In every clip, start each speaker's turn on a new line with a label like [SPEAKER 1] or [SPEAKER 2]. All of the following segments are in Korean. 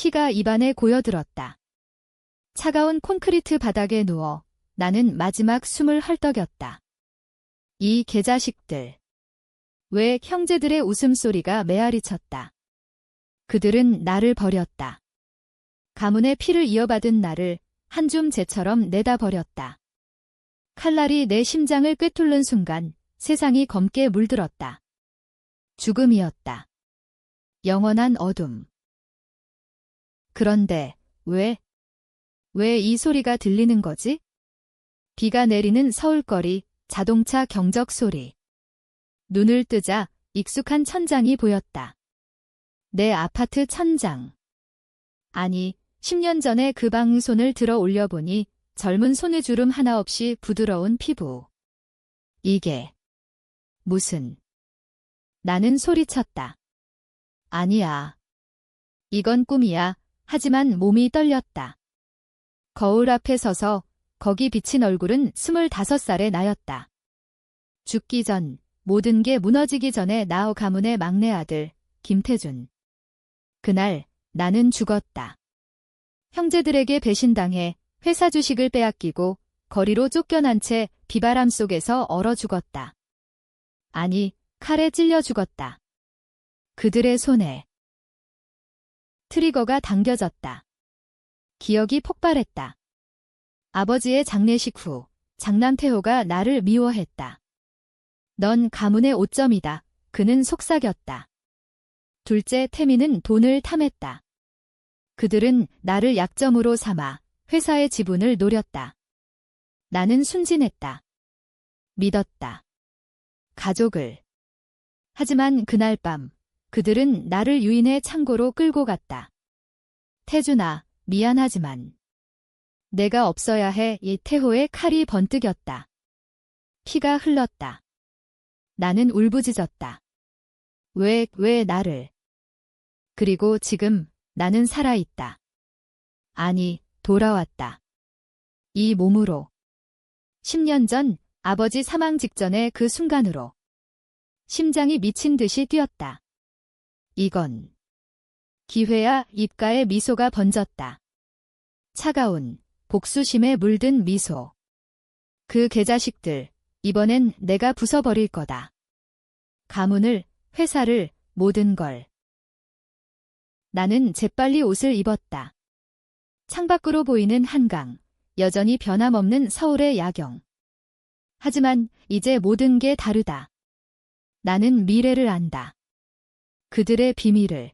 [SPEAKER 1] 피가 입안에 고여들었다. 차가운 콘크리트 바닥에 누워 나는 마지막 숨을 헐떡였다. 이 개자식들. 왜 형제들의 웃음소리가 메아리쳤다. 그들은 나를 버렸다. 가문의 피를 이어받은 나를 한 줌 재처럼 내다버렸다. 칼날이 내 심장을 꿰뚫는 순간 세상이 검게 물들었다. 죽음이었다. 영원한 어둠. 그런데 왜 이 소리가 들리는 거지? 비가 내리는 서울거리, 자동차 경적 소리. 눈을 뜨자 익숙한 천장이 보였다. 내 아파트 천장. 아니, 10년 전에 그 방 손을 들어 올려보니 젊은 손의 주름 하나 없이 부드러운 피부. 이게 무슨... 나는 소리쳤다. 아니야. 이건 꿈이야. 하지만 몸이 떨렸다. 거울 앞에 서서 거기 비친 얼굴은 25살의 나였다. 죽기 전, 모든 게 무너지기 전에 나어 가문의 막내 아들, 김태준. 그날 나는 죽었다. 형제들에게 배신당해 회사 주식을 빼앗기고 거리로 쫓겨난 채 비바람 속에서 얼어 죽었다. 아니, 칼에 찔려 죽었다. 그들의 손에 트리거가 당겨졌다. 기억이 폭발했다. 아버지의 장례식 후 장남 태호가 나를 미워했다. 넌 가문의 오점이다. 그는 속삭였다. 둘째 태미는 돈을 탐했다. 그들은 나를 약점으로 삼아 회사의 지분을 노렸다. 나는 순진했다. 믿었다. 가족을. 하지만 그날 밤 그들은 나를 유인의 창고로 끌고 갔다. 태준아, 미안하지만 내가 없어야 해. 이 태호의 칼이 번뜩였다. 피가 흘렀다. 나는 울부짖었다. 왜 나를. 그리고 지금 나는 살아있다. 아니, 돌아왔다. 이 몸으로. 10년 전 아버지 사망 직전의 그 순간으로. 심장이 미친 듯이 뛰었다. 이건 기회야. 입가에 미소가 번졌다. 차가운 복수심에 물든 미소. 그 개자식들, 이번엔 내가 부숴버릴 거다. 가문을, 회사를, 모든 걸. 나는 재빨리 옷을 입었다. 창밖으로 보이는 한강, 여전히 변함없는 서울의 야경. 하지만 이제 모든 게 다르다. 나는 미래를 안다. 그들의 비밀을.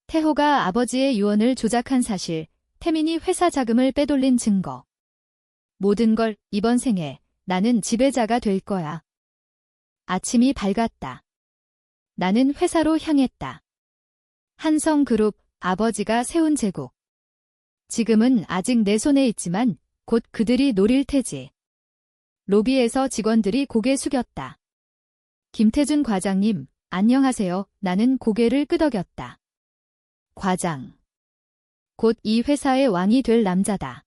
[SPEAKER 1] 태호가 아버지의 유언을 조작한 사실, 태민이 회사 자금을 빼돌린 증거. 모든 걸 이번 생에 나는 지배자가 될 거야. 아침이 밝았다. 나는 회사로 향했다. 한성그룹, 아버지가 세운 제국. 지금은 아직 내 손에 있지만 곧 그들이 노릴 테지. 로비에서 직원들이 고개 숙였다. 김태준 과장님, 안녕하세요. 나는 고개를 끄덕였다. 과장. 곧 이 회사의 왕이 될 남자다.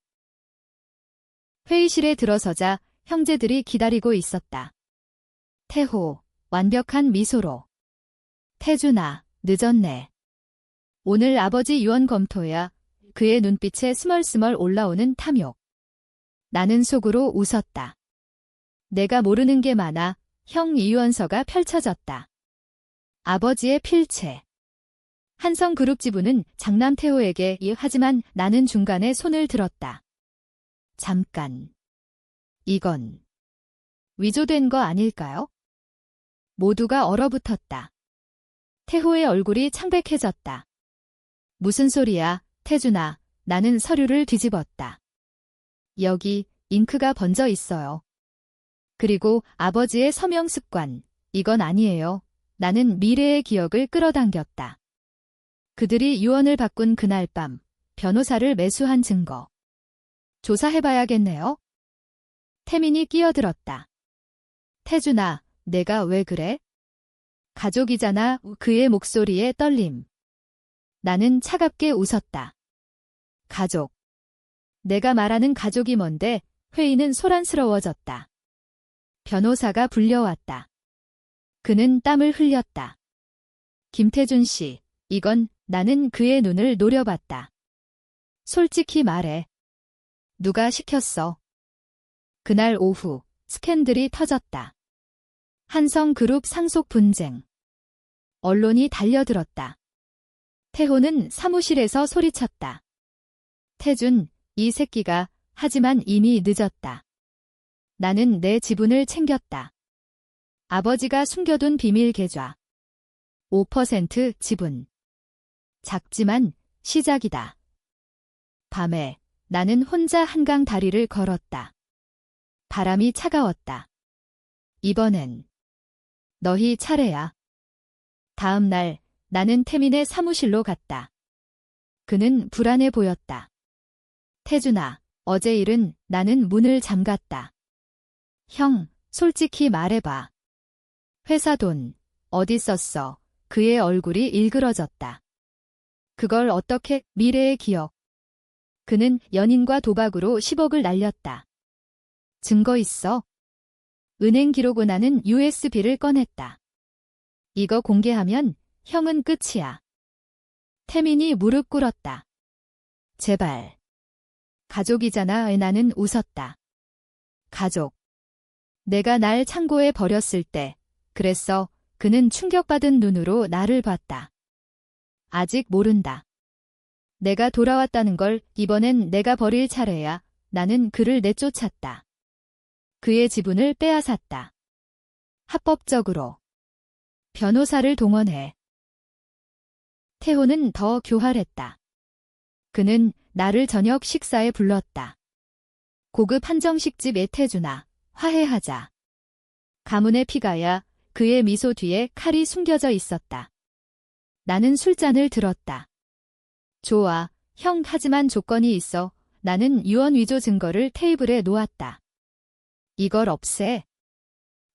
[SPEAKER 1] 회의실에 들어서자 형제들이 기다리고 있었다. 태호, 완벽한 미소로. 태준아, 늦었네. 오늘 아버지 유언 검토야. 그의 눈빛에 스멀스멀 올라오는 탐욕. 나는 속으로 웃었다. 내가 모르는 게 많아. 형 유언서가 펼쳐졌다. 아버지의 필체. 한성그룹 지분은 장남 태호에게. 하지만 나는 중간에 손을 들었다. 잠깐. 이건 위조된 거 아닐까요? 모두가 얼어붙었다. 태호의 얼굴이 창백해졌다. 무슨 소리야, 태준아. 나는 서류를 뒤집었다. 여기 잉크가 번져 있어요. 그리고 아버지의 서명 습관. 이건 아니에요. 나는 미래의 기억을 끌어당겼다. 그들이 유언을 바꾼 그날 밤, 변호사를 매수한 증거. 조사해봐야겠네요. 태민이 끼어들었다. 태준아, 내가 왜 그래? 가족이잖아. 그의 목소리에 떨림. 나는 차갑게 웃었다. 가족. 내가 말하는 가족이 뭔데? 회의는 소란스러워졌다. 변호사가 불려왔다. 그는 땀을 흘렸다. 김태준 씨, 이건 나는 그의 눈을 노려봤다. 솔직히 말해. 누가 시켰어? 그날 오후 스캔들이 터졌다. 한성그룹 상속 분쟁. 언론이 달려들었다. 태호는 사무실에서 소리쳤다. 태준, 이 새끼가. 하지만 이미 늦었다. 나는 내 지분을 챙겼다. 아버지가 숨겨둔 비밀 계좌. 5% 지분. 작지만 시작이다. 밤에 나는 혼자 한강 다리를 걸었다. 바람이 차가웠다. 이번엔 너희 차례야. 다음 날 나는 태민의 사무실로 갔다. 그는 불안해 보였다. 태준아, 어제 일은. 나는 문을 잠갔다. 형, 솔직히 말해봐. 회사 돈 어디 썼어? 그의 얼굴이 일그러졌다. 그걸 어떻게? 미래의 기억. 그는 연인과 도박으로 10억을 날렸다. 증거 있어? 은행 기록. 나는 USB를 꺼냈다. 이거 공개하면 형은 끝이야. 태민이 무릎 꿇었다. 제발. 가족이잖아. 나는 웃었다. 가족. 내가 날 창고에 버렸을 때 그랬어. 그는 충격받은 눈으로 나를 봤다. 아직 모른다. 내가 돌아왔다는 걸. 이번엔 내가 버릴 차례야. 나는 그를 내쫓았다. 그의 지분을 빼앗았다. 합법적으로. 변호사를 동원해. 태호는 더 교활했다. 그는 나를 저녁 식사에 불렀다. 고급 한정식집에. 태준아, 화해하자. 가문의 피가야. 그의 미소 뒤에 칼이 숨겨져 있었다. 나는 술잔을 들었다. 좋아, 형. 하지만 조건이 있어. 나는 유언 위조 증거를 테이블에 놓았다. 이걸 없애.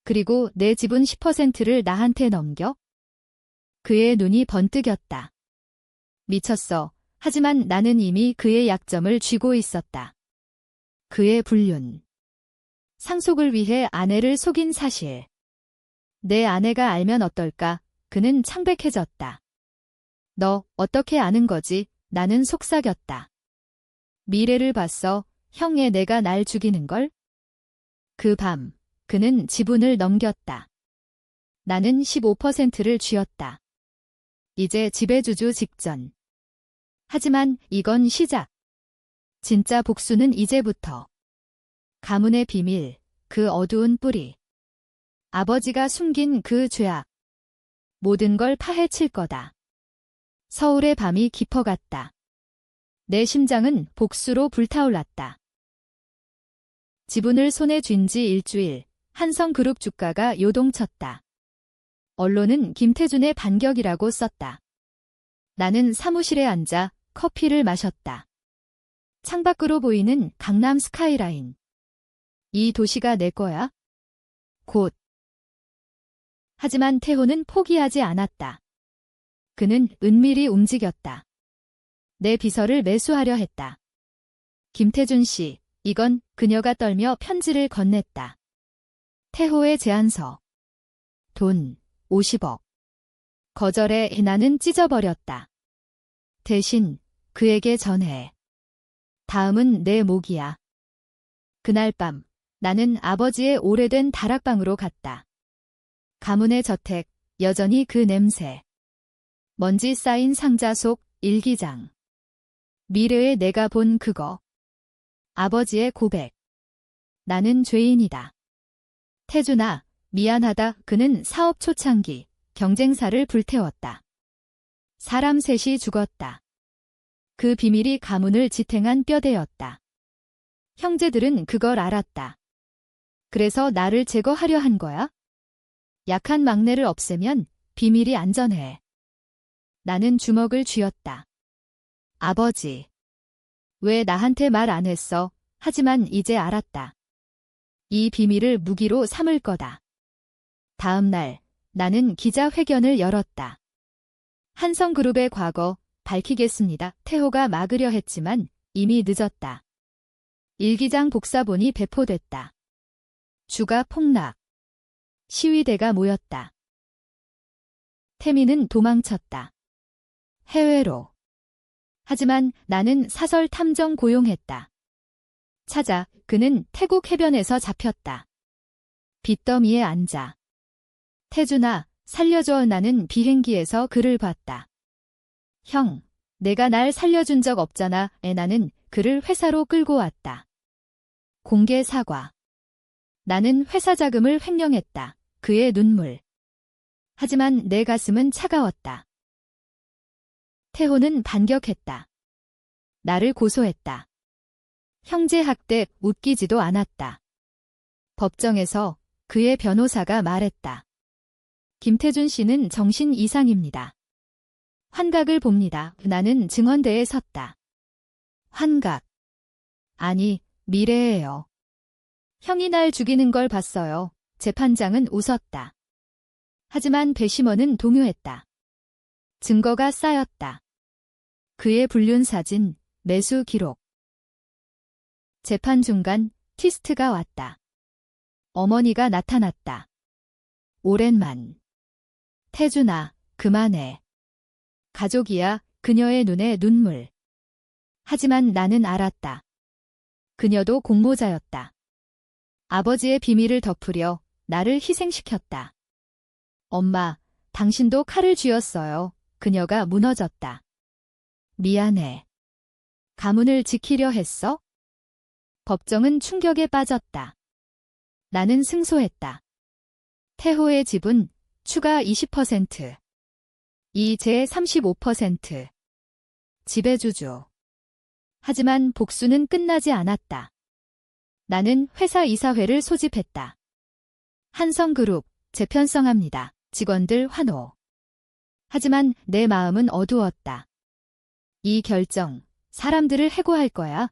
[SPEAKER 1] 그리고 내 지분 10%를 나한테 넘겨? 그의 눈이 번뜩였다. 미쳤어. 하지만 나는 이미 그의 약점을 쥐고 있었다. 그의 불륜. 상속을 위해 아내를 속인 사실. 내 아내가 알면 어떨까? 그는 창백해졌다. 너 어떻게 아는 거지? 나는 속삭였다. 미래를 봤어. 형의 내가 날 죽이는 걸? 그 밤 그는 지분을 넘겼다. 나는 15%를 쥐었다. 이제 지배주주 직전. 하지만 이건 시작. 진짜 복수는 이제부터. 가문의 비밀, 그 어두운 뿌리. 아버지가 숨긴 그 죄악. 모든 걸 파헤칠 거다. 서울의 밤이 깊어갔다. 내 심장은 복수로 불타올랐다. 지분을 손에 쥔 지 일주일, 한성그룹 주가가 요동쳤다. 언론은 김태준의 반격이라고 썼다. 나는 사무실에 앉아 커피를 마셨다. 창밖으로 보이는 강남 스카이라인. 이 도시가 내 거야? 곧. 하지만 태호는 포기하지 않았다. 그는 은밀히 움직였다. 내 비서를 매수하려 했다. 김태준 씨, 이건. 그녀가 떨며 편지를 건넸다. 태호의 제안서. 돈 50억. 거절해. 나는 찢어버렸다. 대신 그에게 전해. 다음은 내 몫이야. 그날 밤 나는 아버지의 오래된 다락방으로 갔다. 가문의 저택, 여전히 그 냄새. 먼지 쌓인 상자 속 일기장. 미래에 내가 본 그거. 아버지의 고백. 나는 죄인이다. 태준아, 미안하다. 그는 사업 초창기, 경쟁사를 불태웠다. 사람 셋이 죽었다. 그 비밀이 가문을 지탱한 뼈대였다. 형제들은 그걸 알았다. 그래서 나를 제거하려 한 거야? 약한 막내를 없애면 비밀이 안전해. 나는 주먹을 쥐었다. 아버지. 왜 나한테 말 안 했어? 하지만 이제 알았다. 이 비밀을 무기로 삼을 거다. 다음 날 나는 기자회견을 열었다. 한성그룹의 과거 밝히겠습니다. 태호가 막으려 했지만 이미 늦었다. 일기장 복사본이 배포됐다. 주가 폭락. 시위대가 모였다. 태민은 도망쳤다. 해외로. 하지만 나는 사설 탐정 고용했다. 찾아, 그는 태국 해변에서 잡혔다. 빚더미에 앉아. 태준아, 살려줘. 나는 비행기에서 그를 봤다. 형, 내가 날 살려준 적 없잖아. 나는 그를 회사로 끌고 왔다. 공개 사과. 나는 회사 자금을 횡령했다. 그의 눈물. 하지만 내 가슴은 차가웠다. 태호는 반격했다. 나를 고소했다. 형제학대 웃기지도 않았다. 법정에서 그의 변호사가 말했다. 김태준 씨는 정신 이상입니다. 환각을 봅니다. 나는 증언대에 섰다. 환각. 아니, 미래예요. 형이 날 죽이는 걸 봤어요. 재판장은 웃었다. 하지만 배심원은 동요했다. 증거가 쌓였다. 그의 불륜 사진, 매수 기록. 재판 중간 트위스트가 왔다. 어머니가 나타났다. 오랜만. 태준아, 그만해. 가족이야. 그녀의 눈에 눈물. 하지만 나는 알았다. 그녀도 공모자였다. 아버지의 비밀을 덮으려 나를 희생시켰다. 엄마, 당신도 칼을 쥐었어요. 그녀가 무너졌다. 미안해. 가문을 지키려 했어? 법정은 충격에 빠졌다. 나는 승소했다. 태호의 지분 추가 20%. 이제 35%. 지배주주. 하지만 복수는 끝나지 않았다. 나는 회사 이사회를 소집했다. 한성그룹, 재편성합니다. 직원들 환호. 하지만 내 마음은 어두웠다. 이 결정, 사람들을 해고할 거야.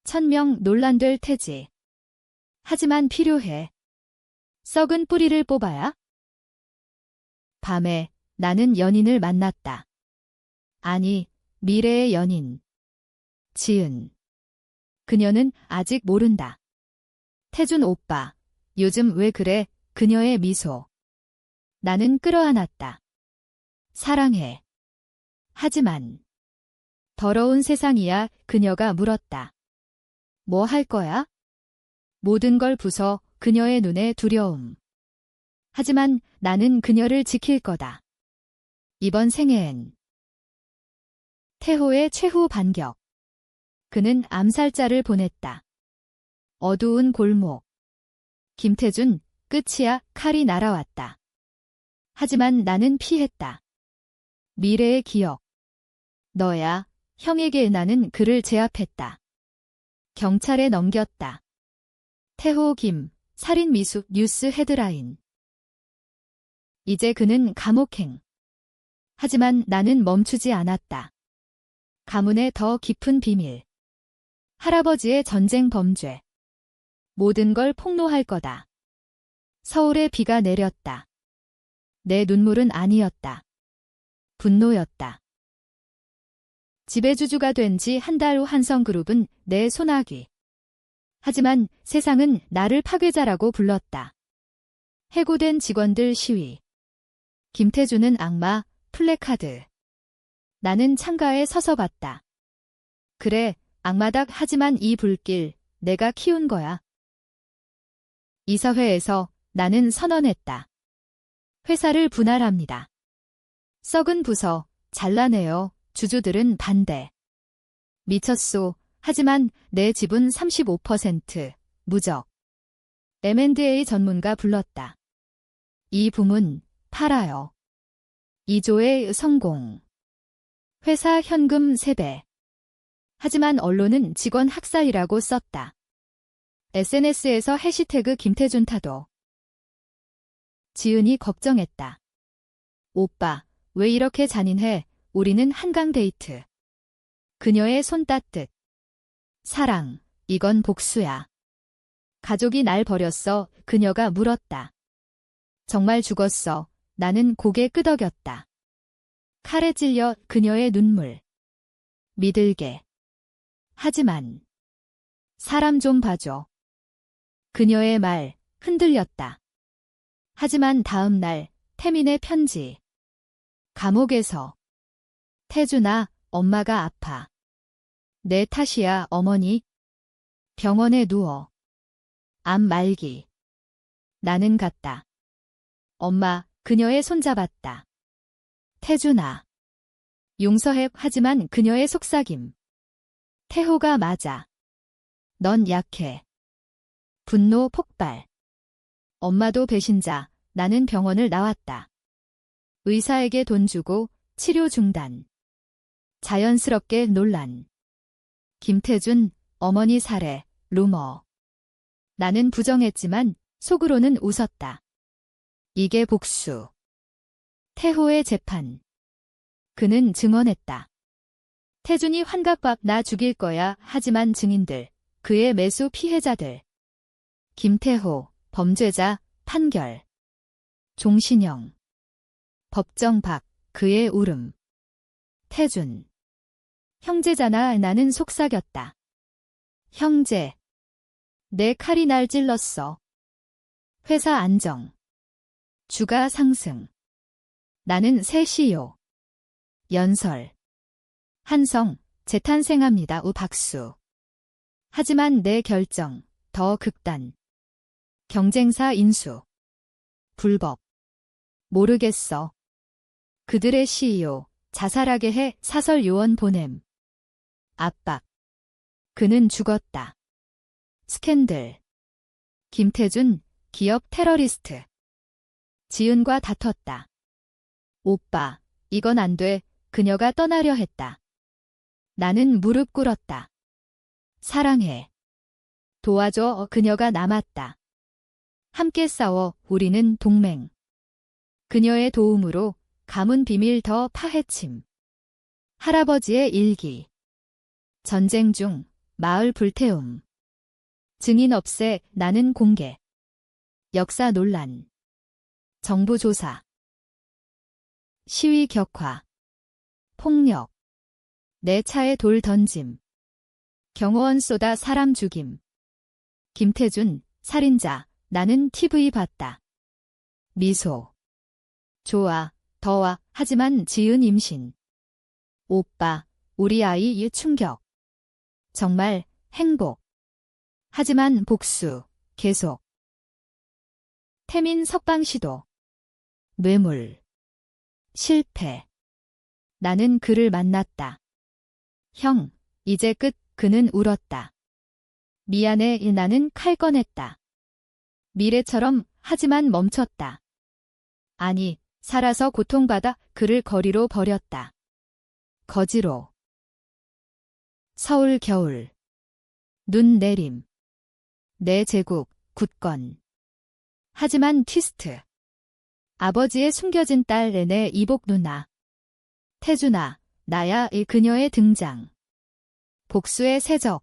[SPEAKER 1] 1000명 논란될 테지. 하지만 필요해. 썩은 뿌리를 뽑아야. 밤에 나는 연인을 만났다. 아니, 미래의 연인. 지은. 그녀는 아직 모른다. 태준 오빠, 요즘 왜 그래? 그녀의 미소. 나는 끌어안았다. 사랑해. 하지만. 더러운 세상이야. 그녀가 물었다. 뭐 할 거야? 모든 걸 부숴. 그녀의 눈에 두려움. 하지만 나는 그녀를 지킬 거다. 이번 생애엔. 태호의 최후 반격. 그는 암살자를 보냈다. 어두운 골목. 김태준, 끝이야. 칼이 날아왔다. 하지만 나는 피했다. 미래의 기억. 너야. 형에게 나는 그를 제압했다. 경찰에 넘겼다. 태호 김, 살인 미수 뉴스 헤드라인. 이제 그는 감옥행. 하지만 나는 멈추지 않았다. 가문의 더 깊은 비밀. 할아버지의 전쟁 범죄. 모든 걸 폭로할 거다. 서울에 비가 내렸다. 내 눈물은 아니었다. 분노였다. 지배주주가 된 지 한 달 후 한성그룹은 내 소나기. 하지만 세상은 나를 파괴자라고 불렀다. 해고된 직원들 시위. 김태준은 악마, 플래카드. 나는 창가에 서서 봤다. 그래, 악마다. 하지만 이 불길, 내가 키운 거야. 이사회에서 나는 선언했다. 회사를 분할합니다. 썩은 부서, 잘라내요. 주주들은 반대. 미쳤소. 하지만 내 지분 35%, 무적. M&A 전문가 불렀다. 이 부문, 팔아요. 2조의 성공. 회사 현금 3배. 하지만 언론은 직원 학살이라고 썼다. SNS에서 해시태그 김태준 타도. 지은이 걱정했다. 오빠, 왜 이렇게 잔인해? 우리는 한강 데이트. 그녀의 손 따뜻. 사랑, 이건 복수야. 가족이 날 버렸어. 그녀가 물었다. 정말 죽었어. 나는 고개 끄덕였다. 칼에 찔려. 그녀의 눈물. 믿을게. 하지만. 사람 좀 봐줘. 그녀의 말, 흔들렸다. 하지만 다음 날, 태민의 편지. 감옥에서. 태준아, 엄마가 아파. 내 탓이야, 어머니. 병원에 누워. 암 말기. 나는 갔다. 엄마, 그녀의 손잡았다. 태준아. 용서해. 하지만 그녀의 속삭임. 태호가 맞아. 넌 약해. 분노 폭발. 엄마도 배신자. 나는 병원을 나왔다. 의사에게 돈 주고 치료 중단. 자연스럽게 논란. 김태준, 어머니 살해, 루머. 나는 부정했지만 속으로는 웃었다. 이게 복수. 태호의 재판. 그는 증언했다. 태준이 환갑박 나 죽일 거야. 하지만 증인들, 그의 매수 피해자들. 김태호, 범죄자, 판결. 종신형. 법정 박, 그의 울음. 태준. 형제잖아. 나는 속삭였다. 형제. 내 칼이 날 찔렀어. 회사 안정. 주가 상승. 나는 새 CEO. 연설. 한성, 재탄생합니다. 박수. 하지만 내 결정, 더 극단. 경쟁사 인수. 불법. 모르겠어. 그들의 CEO, 자살하게 해. 사설 요원 보냄. 압박. 그는 죽었다. 스캔들. 김태준, 기업 테러리스트. 지은과 다퉜다. 오빠, 이건 안 돼. 그녀가 떠나려 했다. 나는 무릎 꿇었다. 사랑해. 도와줘. 그녀가 남았다. 함께 싸워. 우리는 동맹. 그녀의 도움으로 가문 비밀 더 파헤침. 할아버지의 일기. 전쟁 중 마을 불태움. 증인 없애. 나는 공개. 역사 논란. 정부 조사. 시위 격화. 폭력. 내 차에 돌 던짐. 경호원 쏘다 사람 죽임. 김태준, 살인자. 나는 TV 봤다. 미소. 좋아, 더와. 하지만 지은 임신. 오빠, 우리 아이 충격. 정말 행복. 하지만 복수. 계속. 태민 석방 시도. 뇌물. 실패. 나는 그를 만났다. 형, 이제 끝. 그는 울었다. 미안해. 나는 칼 꺼냈다. 미래처럼. 하지만 멈췄다. 아니, 살아서 고통받아. 그를 거리로 버렸다. 거지로. 서울 겨울. 눈 내림. 내 제국, 굳건. 하지만 트위스트. 아버지의 숨겨진 딸 내 이복 누나. 태준아, 나야. 그녀의 등장. 복수의 세적.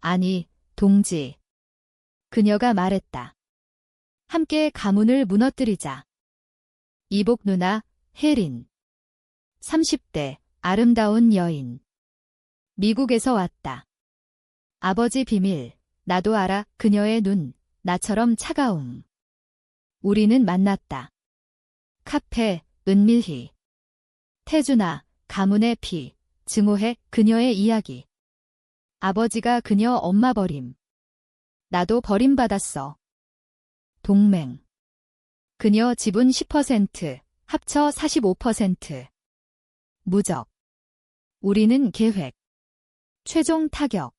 [SPEAKER 1] 아니, 동지. 그녀가 말했다. 함께 가문을 무너뜨리자. 이복 누나, 혜린. 30대, 아름다운 여인. 미국에서 왔다. 아버지 비밀. 나도 알아. 그녀의 눈, 나처럼 차가움. 우리는 만났다. 카페, 은밀히. 태준아, 가문의 피. 증오해. 그녀의 이야기. 아버지가 그녀 엄마 버림. 나도 버림받았어. 동맹. 그녀 지분 10%, 합쳐 45%. 무적. 우리는 계획. 최종 타격.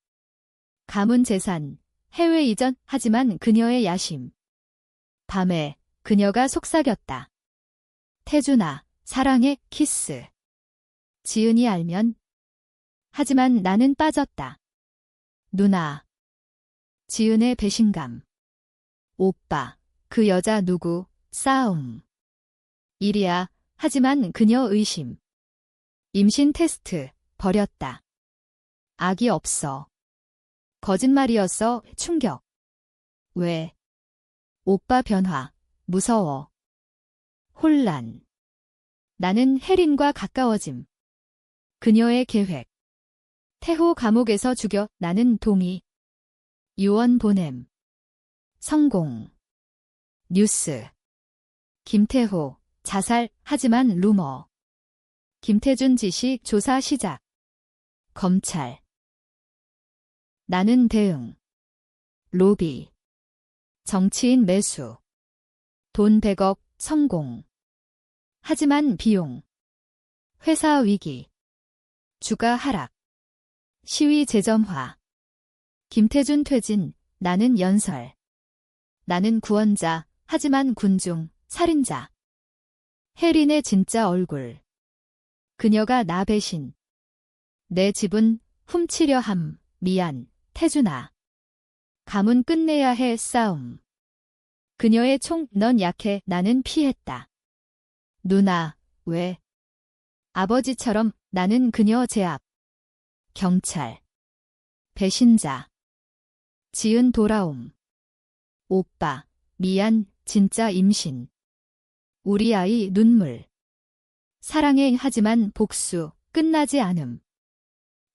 [SPEAKER 1] 가문 재산, 해외 이전. 하지만 그녀의 야심. 밤에 그녀가 속삭였다. 태준아, 사랑해. 키스. 지은이 알면. 하지만 나는 빠졌다. 누나. 지은의 배신감. 오빠, 그 여자 누구? 싸움. 일이야. 하지만 그녀 의심. 임신 테스트. 버렸다. 악이 없어. 거짓말이었어. 충격. 왜? 오빠 변화. 무서워. 혼란. 나는 혜린과 가까워짐. 그녀의 계획. 태호 감옥에서 죽여. 나는 동의. 유언 보냄. 성공. 뉴스. 김태호, 자살. 하지만 루머. 김태준 지시 조사 시작. 검찰. 나는 대응. 로비. 정치인 매수. 돈 100억 성공. 하지만 비용. 회사 위기. 주가 하락. 시위 재점화. 김태준 퇴진. 나는 연설. 나는 구원자. 하지만 군중, 살인자. 혜린의 진짜 얼굴. 그녀가 나 배신. 내 집은 훔치려 함. 미안, 태준아. 감은 끝내야 해 싸움. 그녀의 총, 넌 약해, 나는 피했다. 누나, 왜? 아버지처럼 나는 그녀 제압. 경찰. 배신자. 지은 돌아옴. 오빠, 미안, 진짜 임신. 우리 아이 눈물. 사랑해 하지만 복수, 끝나지 않음.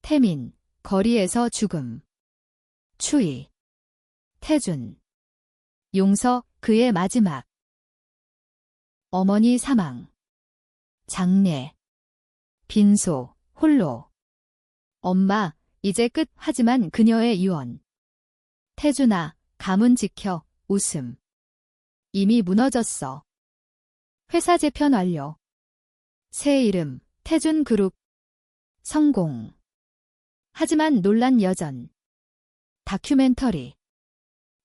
[SPEAKER 1] 태민, 거리에서 죽음. 추위. 태준. 용서, 그의 마지막. 어머니 사망. 장례. 빈소, 홀로. 엄마, 이제 끝 하지만 그녀의 유언. 태준아, 감은 지켜, 웃음. 이미 무너졌어. 회사 재편 완료. 새 이름, 태준 그룹. 성공. 하지만 논란 여전. 다큐멘터리.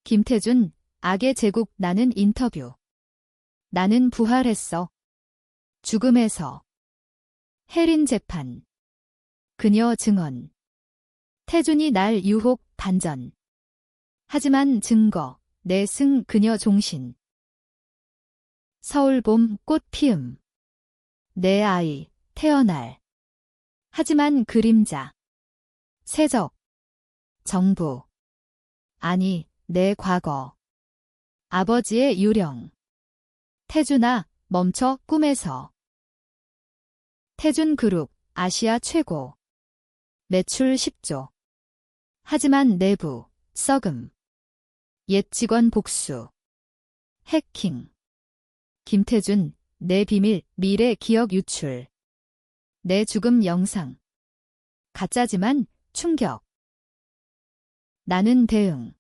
[SPEAKER 1] 김태준, 악의 제국 나는 인터뷰. 나는 부활했어. 죽음에서. 혜린 재판. 그녀 증언. 태준이 날 유혹, 반전. 하지만 증거, 내 승, 그녀 종신. 서울 봄, 꽃 피음. 내 아이, 태어날. 하지만 그림자. 세적. 정부. 아니, 내 과거. 아버지의 유령. 태준아, 멈춰, 꿈에서. 태준 그룹, 아시아 최고. 매출 10조. 하지만 내부, 썩음. 옛 직원 복수. 해킹. 김태준, 내 비밀, 미래 기억 유출. 내 죽음 영상. 가짜지만 충격. 나는 대응.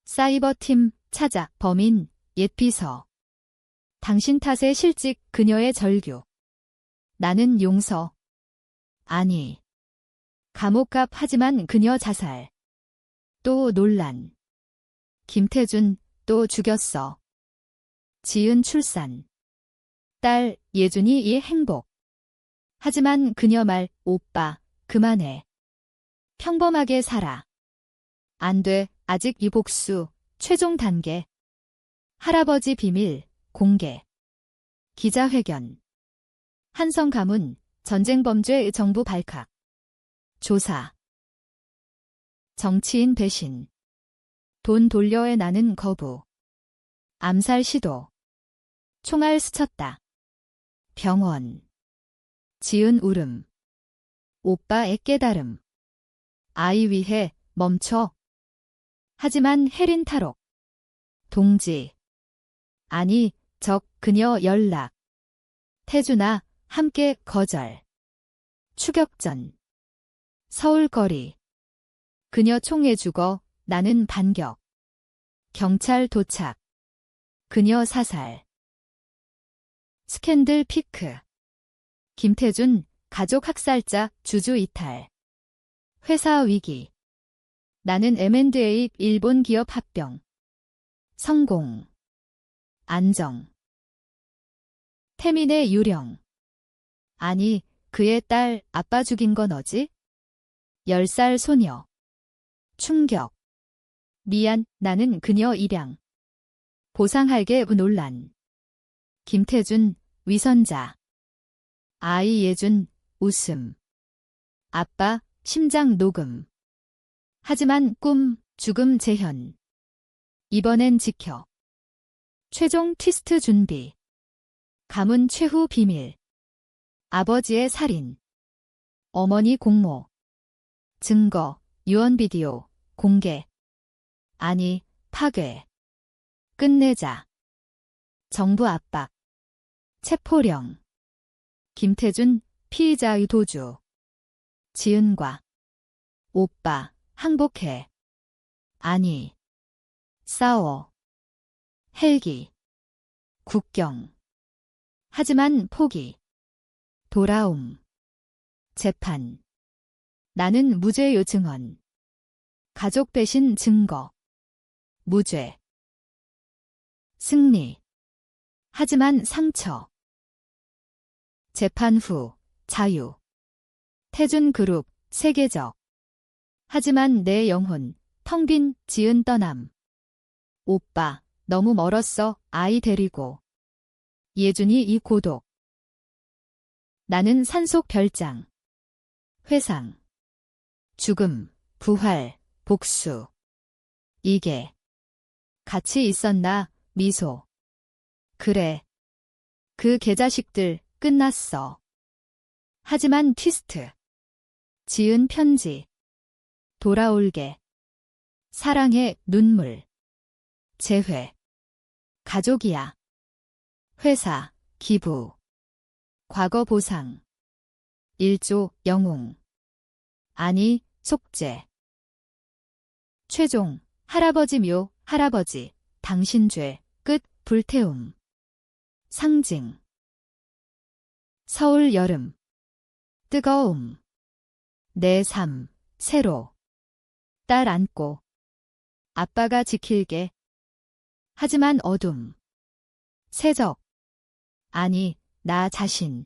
[SPEAKER 1] 사이버팀 찾아 범인 옛 비서. 당신 탓에 실직 그녀의 절규. 나는 용서. 아니. 감옥값 하지만 그녀 자살. 또 논란. 김태준 또 죽였어. 지은 출산. 딸 예준이 이 행복. 하지만 그녀 말 오빠 그만해. 평범하게 살아. 안 돼. 아직 이 복수. 최종 단계. 할아버지 비밀 공개. 기자회견. 한성 가문 전쟁 범죄 정부 발칵. 조사. 정치인 배신. 돈 돌려에 나는 거부. 암살 시도. 총알 스쳤다. 병원. 지은 울음. 오빠의 깨달음. 아이 위해 멈춰. 하지만 혜린 탈옥. 동지. 아니, 적 그녀 연락. 태준아, 함께 거절. 추격전. 서울거리. 그녀 총에 죽어, 나는 반격. 경찰 도착. 그녀 사살. 스캔들 피크. 김태준, 가족 학살자, 주주 이탈. 회사 위기. 나는 M&A 일본 기업 합병. 성공. 안정. 태민의 유령. 아니, 그의 딸, 아빠 죽인 거 너지? 10살 소녀. 충격. 미안, 나는 그녀 입양. 보상할게 논란. 김태준, 위선자. 아이 예준, 웃음. 아빠, 심장 녹음. 하지만 꿈, 죽음 재현. 이번엔 지켜. 최종 트위스트 준비. 가문 최후 비밀. 아버지의 살인. 어머니 공모. 증거, 유언 비디오, 공개. 아니, 파괴. 끝내자. 정부 압박. 체포령. 김태준, 피의자의 도주. 지은과. 오빠, 항복해. 아니. 싸워. 헬기. 국경. 하지만 포기. 돌아옴. 재판. 나는 무죄의 증언. 가족 대신 증거. 무죄. 승리. 하지만 상처. 재판 후. 자유. 태준그룹. 세계적. 하지만 내 영혼. 텅 빈 지은 떠남. 오빠, 너무 멀었어. 아이 데리고. 예준이 이 고독. 나는 산속 별장. 회상. 죽음, 부활, 복수. 이게. 같이 있었나, 미소. 그래. 그 개자식들, 끝났어. 하지만 트위스트. 지은 편지. 돌아올게. 사랑의 눈물. 재회. 가족이야. 회사, 기부. 과거 보상. 일조, 영웅. 아니, 속죄. 최종, 할아버지 묘, 할아버지. 당신 죄, 끝, 불태움. 상징. 서울 여름. 뜨거움. 내 삶, 새로. 딸 안고. 아빠가 지킬게. 하지만 어둠. 세적. 아니, 나 자신.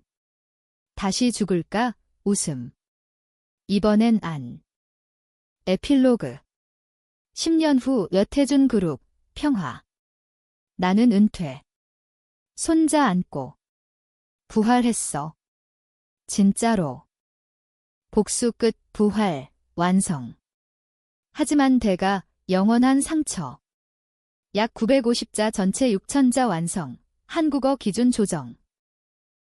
[SPEAKER 1] 다시 죽을까? 웃음. 이번엔 안. 에필로그. 10년 후 여태준 그룹. 평화. 나는 은퇴. 손자 안고. 부활했어. 진짜로. 복수 끝, 부활, 완성. 하지만 대가, 영원한 상처. 약 950자 전체 6,000자 완성. 한국어 기준 조정.